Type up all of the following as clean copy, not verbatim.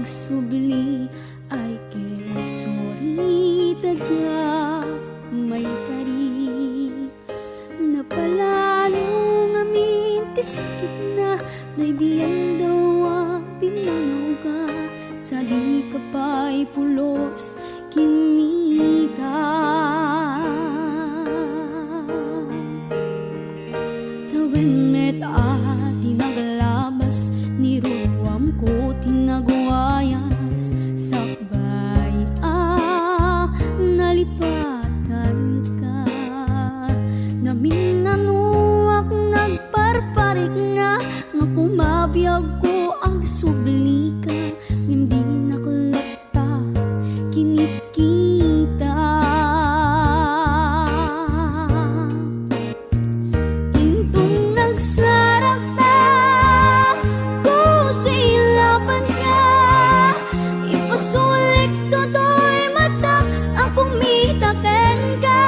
agsubli ay ket sorry tadya may kari napalalong amin ti sakit na naidiyan daw pimanaw ka sa di ka pa'y pulos kimita tawen met tinaglabas ni ruwam ko tinagwayas sakbay nalipatan ka namin nanuak nagparparik nga kumabiyag ko ang subli ka hindi nakulata kinit kita intong nagsarap na kung silapan ka ipasulik toto'y mata ang kumitaken ka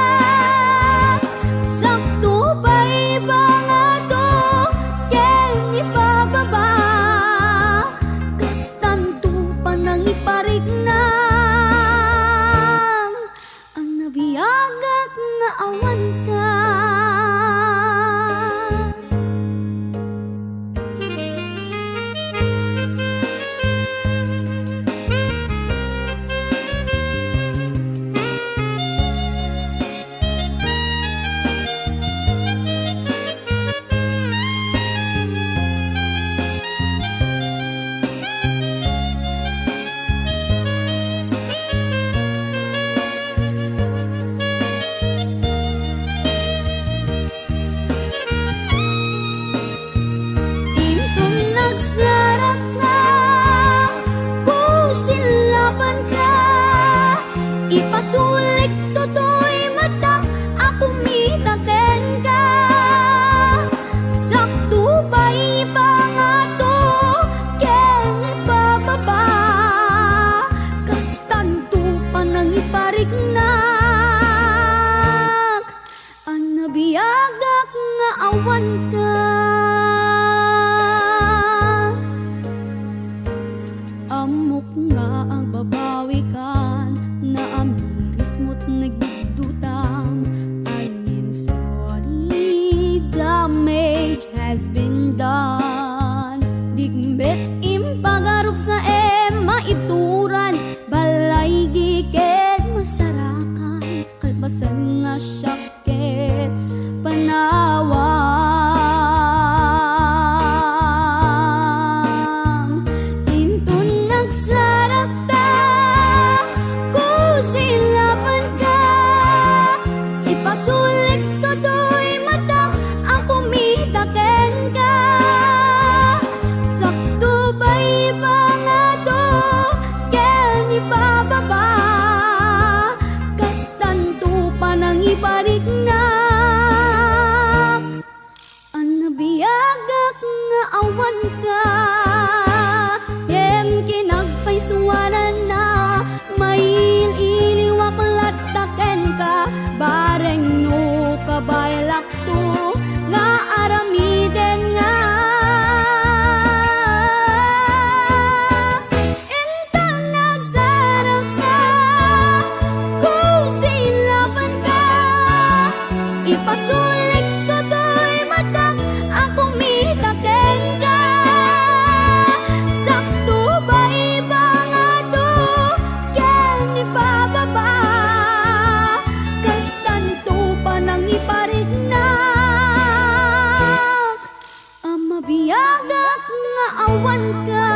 sakto pa iba nga to ken ipababa kastanto pa nang iparig na ang nabiyagak nga awan ka sarap nga kung silapan ka ipasulik toto'y mata ako mitaken ka sakto pa ipangato ken ipababa kastanto pa nang iparignak ang nabiyagak nga awan ka amok nga ang babawikan na amiris mo't nagdudutang I mean sorry damage has been done digmet impagarup sa maituran balay giket masarakan kalpasan nga syakit panawang intun nagsarap ta kung silapan ka ipasulik toto'y mata ang kumitaken ka sakto ba iba nga to ken ipababa kastanto pa nang iparignak ang nabiyagak nga awan ka em kinagpaisuanan na mail-iliwak lataken ka bareng no kabaylak to nga aramiden nga intang nagsarap ka kung silapan ka ipasulik toto'y mata ang kumitaken ka sakto ba iba nga to ken ipababa kastanto pa nang iparignak ang mabiyagak nga awan ka